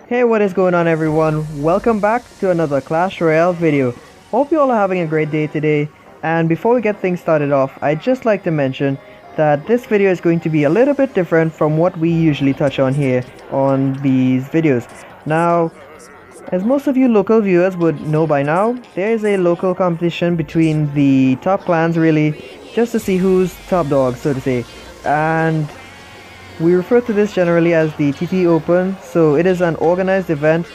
Hey, what is going on everyone? Welcome back to another Clash Royale video. Hope you all are having a great day today. And before we get things started off, I'd just like to mention that this video is going to be a little bit different from what we usually touch on here on these videos. Now, as most of you local viewers would know by now, there is a local competition between the top clans really, just to see who's top dog, so to say. And we refer to this generally as the TT Open, so it is an organized event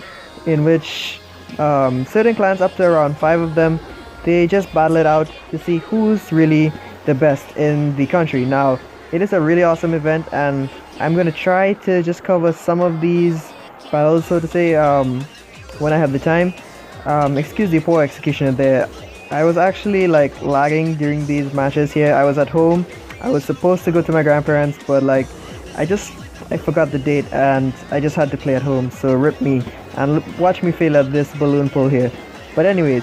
in which certain clans, up to around 5 of them, they just battle it out to see who's really the best in the country. Now, it is a really awesome event and I'm going to try to just cover some of these battles, so to say, when I have the time. Excuse the poor execution there. I was actually like lagging during these matches here. I was at home. I was supposed to go to my grandparents, but like I forgot the date and I just had to play at home, so rip me and watch me fail at this balloon pull here. But anyways,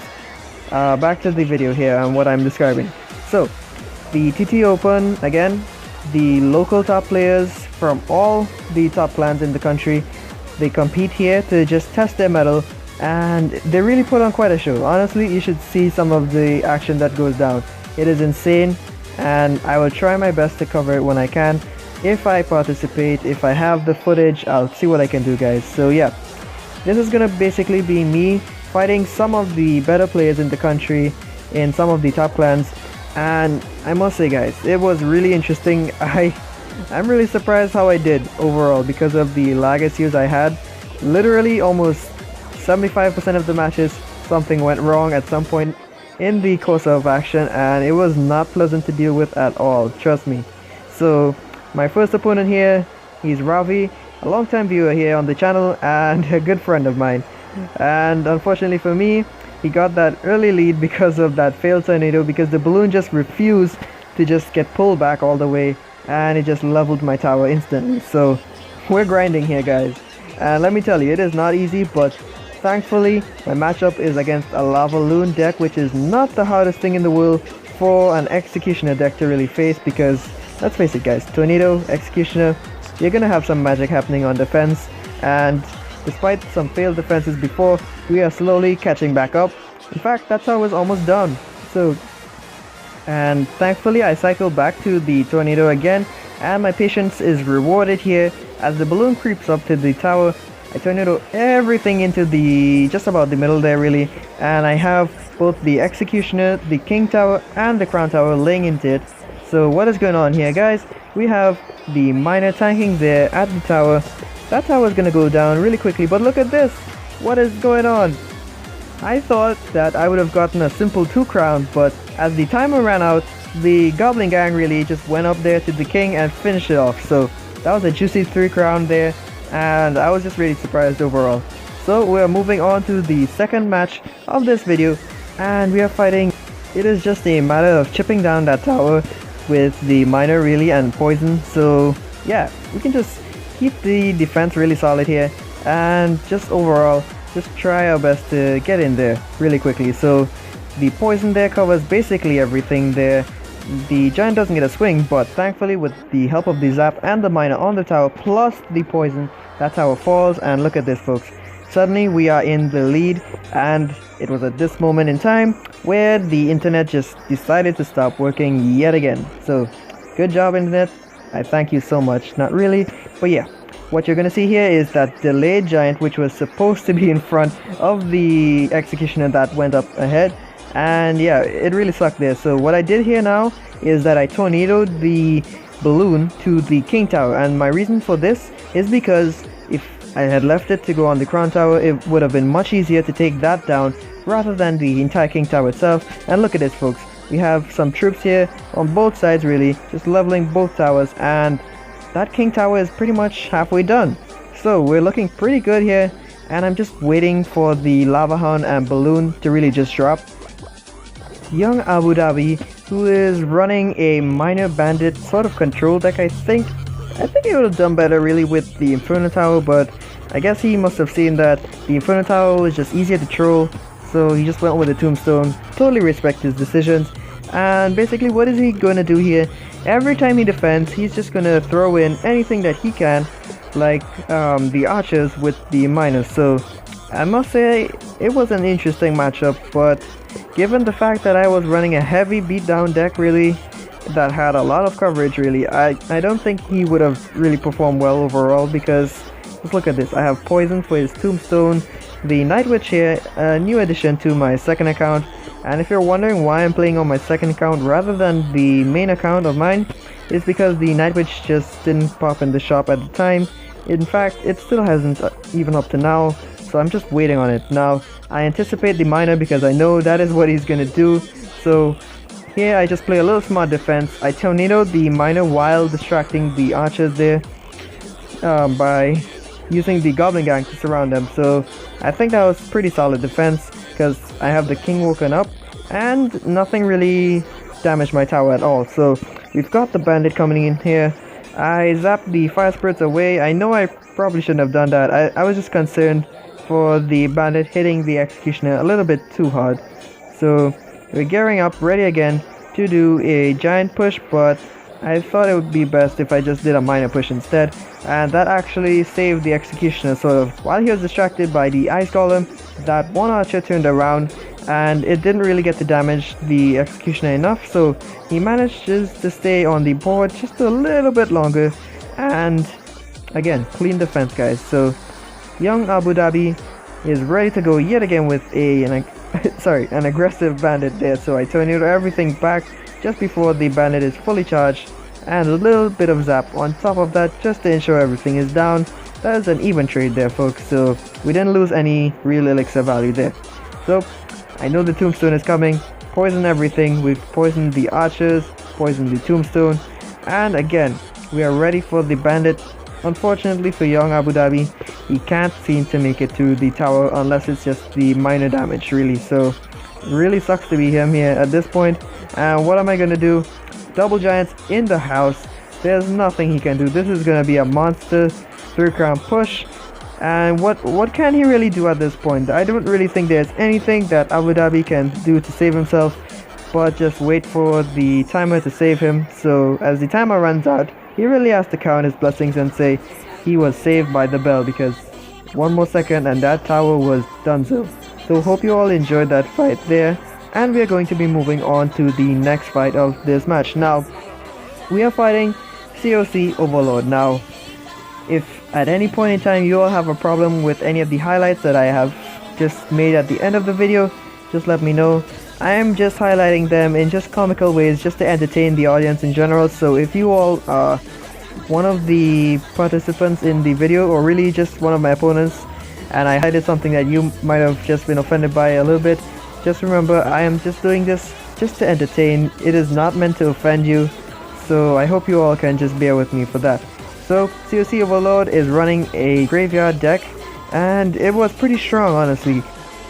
back to the video here and what I'm describing. So the TT Open, again, the local top players from all the top clans in the country, they compete here to just test their mettle, and they really put on quite a show. Honestly, you should see some of the action that goes down. It is insane, and I will try my best to cover it when I can. If I participate, if I have the footage, I'll see what I can do, guys. So yeah, this is gonna basically be me fighting some of the better players in the country in some of the top clans, and I must say, guys, it was really interesting. I'm really surprised how I did overall because of the lag issues I had. Literally almost 75% of the matches something went wrong at some point in the course of action, and it was not pleasant to deal with at all, trust me. So my first opponent here, he's Ravi, a long-time viewer here on the channel and a good friend of mine. And unfortunately for me, he got that early lead because of that failed tornado, because the balloon just refused to just get pulled back all the way, and it just leveled my tower instantly. So we're grinding here, guys. And let me tell you, it is not easy, but thankfully my matchup is against a lava loon deck, which is not the hardest thing in the world for an executioner deck to really face, because let's face it, guys, tornado, executioner, you're gonna have some magic happening on defense, and despite some failed defenses before, we are slowly catching back up. In fact, that tower was almost done. So, and thankfully I cycled back to the tornado again, and my patience is rewarded here. As the balloon creeps up to the tower, I tornado everything into the just about the middle there really, and I have both the executioner, the king tower, and the crown tower laying into it. So what is going on here, guys? We have the miner tanking there at the tower. That tower is gonna go down really quickly, but look at this. What is going on? I thought that I would have gotten a simple 2 crown, but as the timer ran out, the goblin gang really just went up there to the king and finished it off. So that was a juicy 3 crown there, and I was just really surprised overall. So we are moving on to the second match of this video, and we are fighting. It is just a matter of chipping down that tower with the miner really and poison. So yeah, we can just keep the defense really solid here and just overall just try our best to get in there really quickly. So the poison there covers basically everything there. The giant doesn't get a swing, but thankfully with the help of the zap and the miner on the tower plus the poison, that tower falls, and look at this, folks. Suddenly we are in the lead, and it was at this moment in time where the internet just decided to stop working yet again. So good job, internet, I thank you so much. Not really, but yeah, what you're gonna see here is that delayed giant, which was supposed to be in front of the executioner that went up ahead, and yeah, it really sucked there. So what I did here now is that I tornadoed the balloon to the king tower, and my reason for this is because if I had left it to go on the crown tower, it would have been much easier to take that down rather than the entire king tower itself. And look at this, folks, we have some troops here on both sides really, just leveling both towers, and that king tower is pretty much halfway done. So we're looking pretty good here, and I'm just waiting for the lava hound and balloon to really just drop. Young Abu Dhabi, who is running a minor bandit sort of control deck, I think he would have done better really with the Inferno Tower, but I guess he must have seen that the Inferno Tower was just easier to troll, so he just went with the Tombstone. Totally respect his decisions. And basically what is he going to do here? Every time he defends, he's just going to throw in anything that he can like the archers with the miners. So I must say it was an interesting matchup, but given the fact that I was running a heavy beatdown deck really that had a lot of coverage really, I don't think he would have really performed well overall, because let's look at this. I have poison for his tombstone, the Night Witch here, a new addition to my second account. And if you're wondering why I'm playing on my second account rather than the main account of mine, it's because the Night Witch just didn't pop in the shop at the time. In fact, it still hasn't even up to now, so I'm just waiting on it. Now, I anticipate the miner because I know that is what he's gonna do. So here I just play a little smart defense. I tornado the miner while distracting the archers there by using the goblin gang to surround them. So I think that was pretty solid defense, because I have the king woken up and nothing really damaged my tower at all. So we've got the bandit coming in here. I zapped the fire spirits away. I know I probably shouldn't have done that. I was just concerned for the bandit hitting the executioner a little bit too hard. So we're gearing up, ready again to do a giant push, but I thought it would be best if I just did a minor push instead, and that actually saved the executioner sort of. While he was distracted by the ice golem, that one archer turned around and it didn't really get to damage the executioner enough, so he managed just to stay on the board just a little bit longer. And again, clean defense, guys. So young Abu Dhabi is ready to go yet again with an aggressive bandit there. So I tornado everything back just before the bandit is fully charged, and a little bit of zap on top of that just to ensure everything is down. That is an even trade there, folks, so we didn't lose any real elixir value there. So I know the tombstone is coming. Poison everything. We've poisoned the archers, poisoned the tombstone, and again we are ready for the bandit. Unfortunately for young Abu Dhabi, he can't seem to make it to the tower unless it's just the minor damage really. So it really sucks to be him here at this point. And what am I gonna do? Double giants in the house. There's nothing he can do. This is gonna be a monster 3-crown push. And what can he really do at this point? I don't really think there's anything that Abu Dhabi can do to save himself, but just wait for the timer to save him. So as the timer runs out, he really has to count his blessings and say he was saved by the bell, because one more second and that tower was done. So hope you all enjoyed that fight there, and we are going to be moving on to the next fight of this match. Now we are fighting COC Overlord. Now if at any point in time you all have a problem with any of the highlights that I have just made at the end of the video, just let me know. I am just highlighting them in just comical ways just to entertain the audience in general. So if you all are one of the participants in the video, or really just one of my opponents, and I highlighted something that you might have just been offended by a little bit, just remember I am just doing this just to entertain. It is not meant to offend you, so I hope you all can just bear with me for that. So COC Overlord is running a graveyard deck, and it was pretty strong honestly,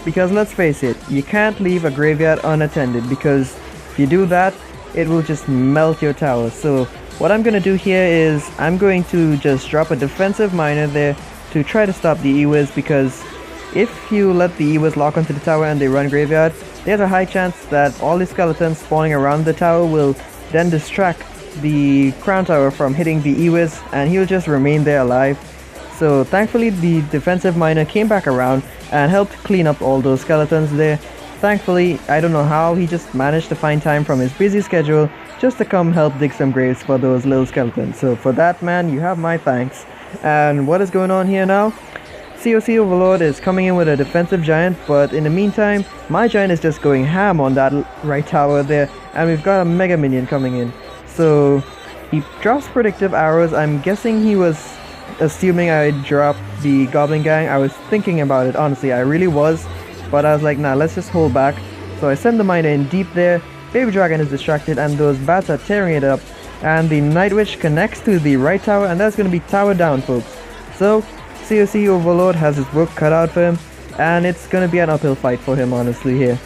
because let's face it, you can't leave a graveyard unattended, because if you do that, it will just melt your tower. So what I'm going to do here is I'm going to just drop a defensive miner there to try to stop the E-Wiz, because if you let the E-Wiz lock onto the tower and they run graveyard, there's a high chance that all the skeletons spawning around the tower will then distract the crown tower from hitting the E-Wiz, and he'll just remain there alive. So thankfully the defensive miner came back around and helped clean up all those skeletons there. Thankfully, I don't know how, he just managed to find time from his busy schedule just to come help dig some graves for those little skeletons. So for that, man, you have my thanks. And what is going on here now? COC Overlord is coming in with a defensive giant, but in the meantime, my giant is just going ham on that right tower there, and we've got a mega minion coming in. So he drops predictive arrows. I'm guessing he was assuming I'd drop the goblin gang. I was thinking about it, honestly, I really was, but I was like, nah, let's just hold back. So I send the miner in deep there. Baby dragon is distracted and those bats are tearing it up, and the night witch connects to the right tower, and that's gonna be tower down, folks. So COC Overlord has his work cut out for him, and it's gonna be an uphill fight for him honestly here.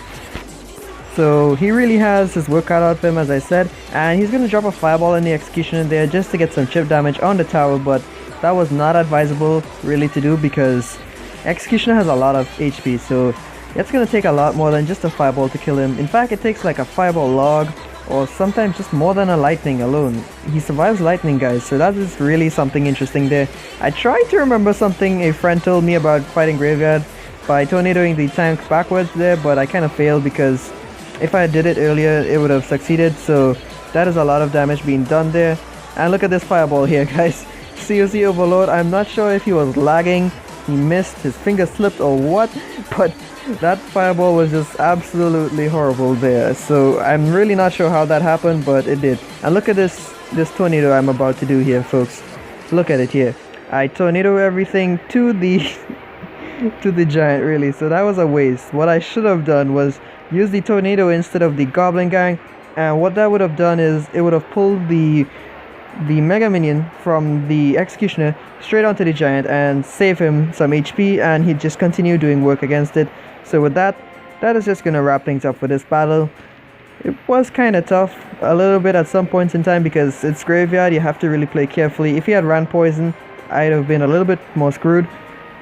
So he really has his work cut out for him, as I said, and he's gonna drop a fireball in the executioner there just to get some chip damage on the tower, but that was not advisable really to do, because executioner has a lot of HP, so it's gonna take a lot more than just a fireball to kill him. In fact, it takes like a fireball log or sometimes just more than a lightning alone. He survives lightning, guys, so that is really something interesting there. I tried to remember something a friend told me about fighting Graveyard by tornadoing the tank backwards there, but I kind of failed because if I did it earlier it would have succeeded. So that is a lot of damage being done there. And look at this fireball here, guys. COC Overload. I'm not sure if he was lagging, he missed, his finger slipped or what, but that fireball was just absolutely horrible there. So I'm really not sure how that happened, but it did. And look at this tornado I'm about to do here, folks. Look at it here. I tornado everything to the to the giant, really. So that was a waste. What I should have done was use the tornado instead of the goblin gang, and what that would have done is it would have pulled the mega minion from the executioner straight onto the giant and save him some HP, and he'd just continue doing work against it. So with that is just gonna wrap things up for this battle. It was kind of tough a little bit at some points in time because it's Graveyard, you have to really play carefully. If he had ran poison, I'd have been a little bit more screwed,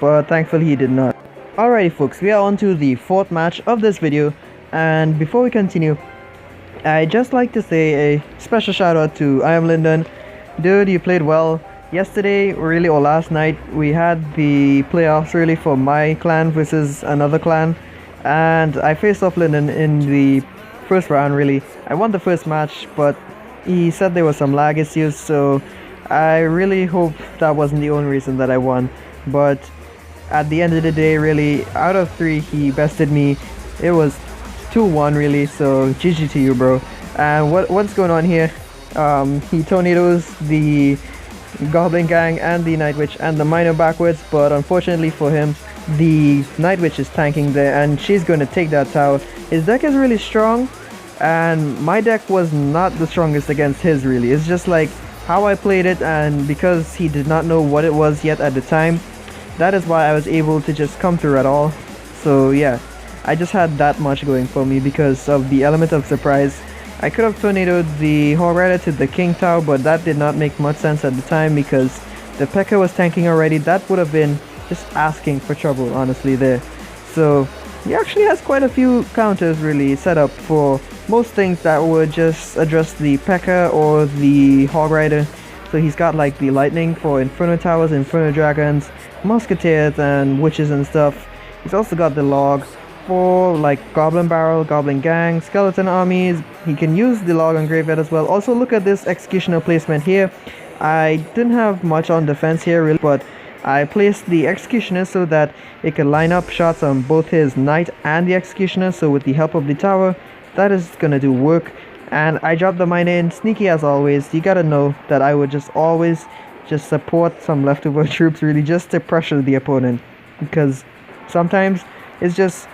but thankfully he did not. Alrighty folks, we are on to the fourth match of this video, and before we continue, I'd just like to say a special shout out to I Am Lyndon. Dude, you played well. Yesterday, really, or last night, we had the playoffs really for my clan versus another clan, and I faced off Lyndon in the first round really. I won the first match, but he said there were some lag issues, so I really hope that wasn't the only reason that I won. But at the end of the day, really, out of 3 he bested me. It was 2-1 really, so GG to you, bro. And what's going on here? He tornadoes the Goblin Gang and the Night Witch and the Miner backwards, but unfortunately for him, the Night Witch is tanking there and she's going to take that tower. His deck is really strong, and my deck was not the strongest against his really. It's just like how I played it, and because he did not know what it was yet at the time, that is why I was able to just come through at all. So yeah, I just had that much going for me because of the element of surprise. I could have tornadoed the Hog Rider to the King Tower, but that did not make much sense at the time because the P.E.K.K.A was tanking already. That would have been just asking for trouble, honestly, there. So he actually has quite a few counters really set up for most things that would just address the P.E.K.K.A or the Hog Rider. So he's got like the Lightning for Inferno Towers, Inferno Dragons, Musketeers and Witches and stuff. He's also got the Log for like Goblin Barrel, Goblin Gang, Skeleton Armies. He can use the Log on Graveyard as well. Also look at this Executioner placement here. I didn't have much on defense here really, but I placed the Executioner so that it could line up shots on both his Knight and the Executioner. So with the help of the tower, that is gonna do work. And I dropped the Miner in, sneaky as always. You gotta know that I would just always just support some leftover troops really, just to pressure the opponent, because sometimes it's just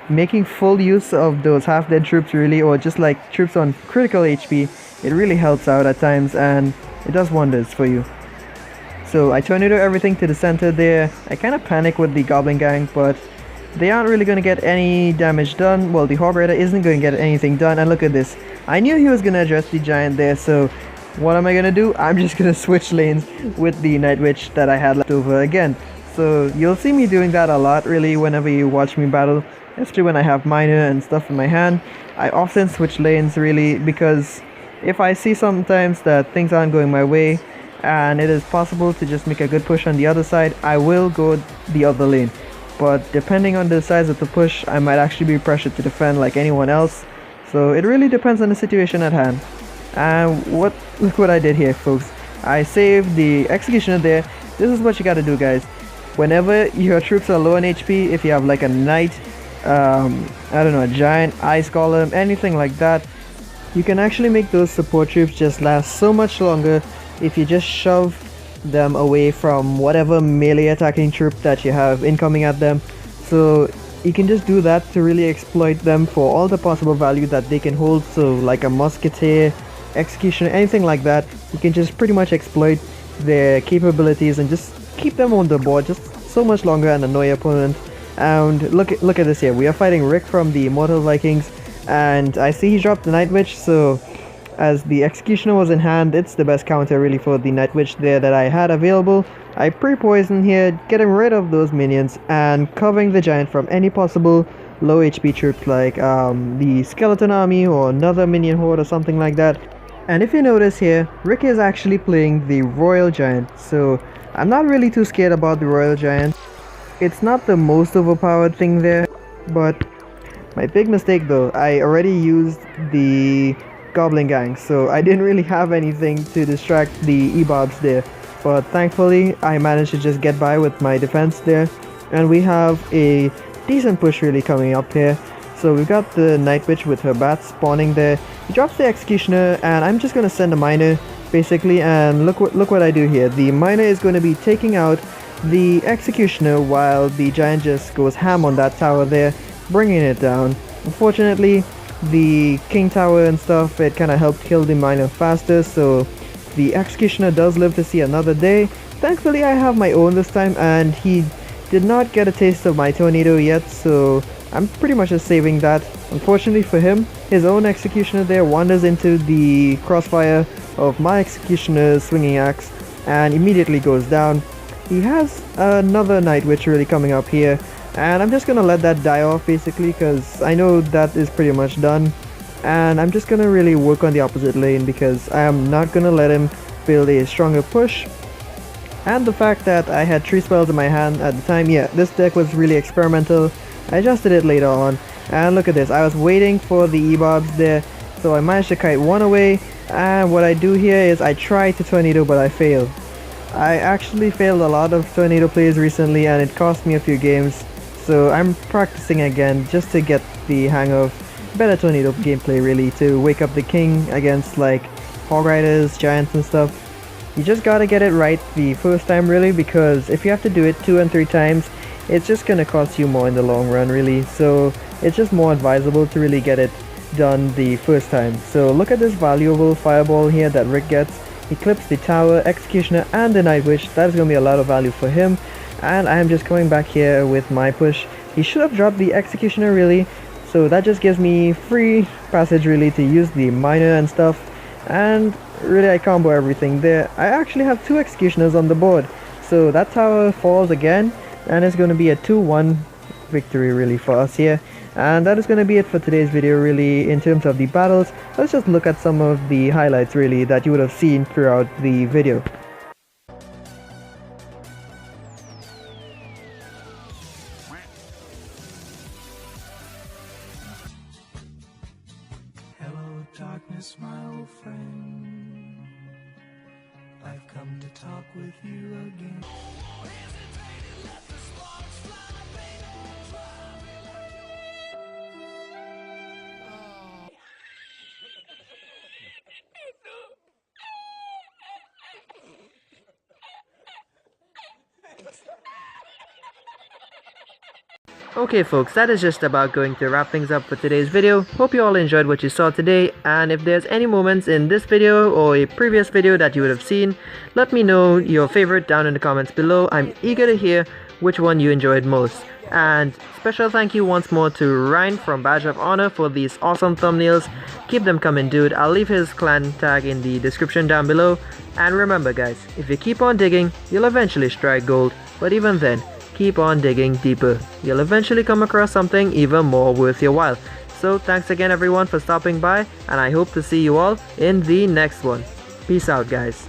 making full use of those half-dead troops really, or just like troops on critical HP. It really helps out at times and it does wonders for you. So I tornado everything to the center there. I kind of panic with the Goblin Gang, but they aren't really going to get any damage done. Well, the Hog Rider isn't going to get anything done, and look at this. I knew he was going to address the giant there, so what am I going to do? I'm just going to switch lanes with the Night Witch that I had left over again. So you'll see me doing that a lot really whenever you watch me battle, especially when I have Miner and stuff in my hand. I often switch lanes really, because if I see sometimes that things aren't going my way and it is possible to just make a good push on the other side, I will go the other lane. But depending on the size of the push, I might actually be pressured to defend like anyone else. So it really depends on the situation at hand. And look what I did here, folks. I saved the Executioner there. This is what you gotta do, guys. Whenever your troops are low on HP, if you have like a Knight, I don't know, a Giant, Ice Golem, anything like that, you can actually make those support troops just last so much longer if you just shove them away from whatever melee attacking troop that you have incoming at them. So you can just do that to really exploit them for all the possible value that they can hold. So like a Musketeer, Executioner, anything like that, you can just pretty much exploit their capabilities and just keep them on the board just so much longer and annoy your opponent. And look at this here. We are fighting Rick from the Immortal Vikings, and I see he dropped the Night Witch, so as the Executioner was in hand. It's the best counter really for the Night Witch there that I had available. I pre-poison here, getting rid of those minions and covering the giant from any possible low HP troops like the Skeleton Army or another minion horde or something like that. And if you notice here, Rick is actually playing the Royal Giant, so I'm not really too scared about the Royal Giant. It's not the most overpowered thing there, but my big mistake though, I already used the Goblin Gang, so I didn't really have anything to distract the E-Bobs there. But thankfully, I managed to just get by with my defense there, and we have a decent push really coming up here. So we've got the Night Witch with her bats spawning there. He drops the Executioner, and I'm just gonna send a Miner basically, and look what I do here. The Miner is going to be taking out the Executioner while the giant just goes ham on that tower there, bringing it down. Unfortunately, the King Tower and stuff, it kind of helped kill the Miner faster, so the Executioner does live to see another day. Thankfully, I have my own this time, and he did not get a taste of my tornado yet, so I'm pretty much just saving that. Unfortunately for him, his own Executioner there wanders into the crossfire of my Executioner's swinging axe and immediately goes down. He has another Night Witch really coming up here, and I'm just gonna let that die off basically because I know that is pretty much done. And I'm just gonna really work on the opposite lane because I am not gonna let him build a stronger push. And the fact that I had 3 spells in my hand at the time, yeah, this deck was really experimental. I adjusted it later on, and look at this, I was waiting for the E-Bobs there, so I managed to kite one away, and what I do here is I try to tornado but I fail. I actually failed a lot of tornado plays recently and it cost me a few games, so I'm practicing again just to get the hang of better tornado gameplay really, to wake up the king against like Hog Riders, Giants and stuff. You just gotta get it right the first time really, because if you have to do it 2 and 3 times, it's just gonna cost you more in the long run really, so it's just more advisable to really get it done the first time. So look at this valuable fireball here that Rick gets. He clips the tower, Executioner and the Night Witch. That is gonna be a lot of value for him, and I am just coming back here with my push. He should have dropped the Executioner really, so that just gives me free passage really to use the Miner and stuff, and really I combo everything there. I actually have 2 Executioners on the board, so that tower falls again, and it's going to be a 2-1 victory really for us here. And that is going to be it for today's video really in terms of the battles. Let's just look at some of the highlights really that you would have seen throughout the video. Hello darkness, my old friend, I've come to talk with you again. Okay folks, that is just about going to wrap things up for today's video. Hope you all enjoyed what you saw today, and if there's any moments in this video or a previous video that you would have seen, let me know your favorite down in the comments below. I'm eager to hear which one you enjoyed most. And special thank you once more to Ryan from Badge of Honor for these awesome thumbnails. Keep them coming dude. I'll leave his clan tag in the description down below. And remember guys, if you keep on digging, you'll eventually strike gold. But even then, keep on digging deeper. You'll eventually come across something even more worth your while. So thanks again everyone for stopping by, and I hope to see you all in the next one. Peace out guys.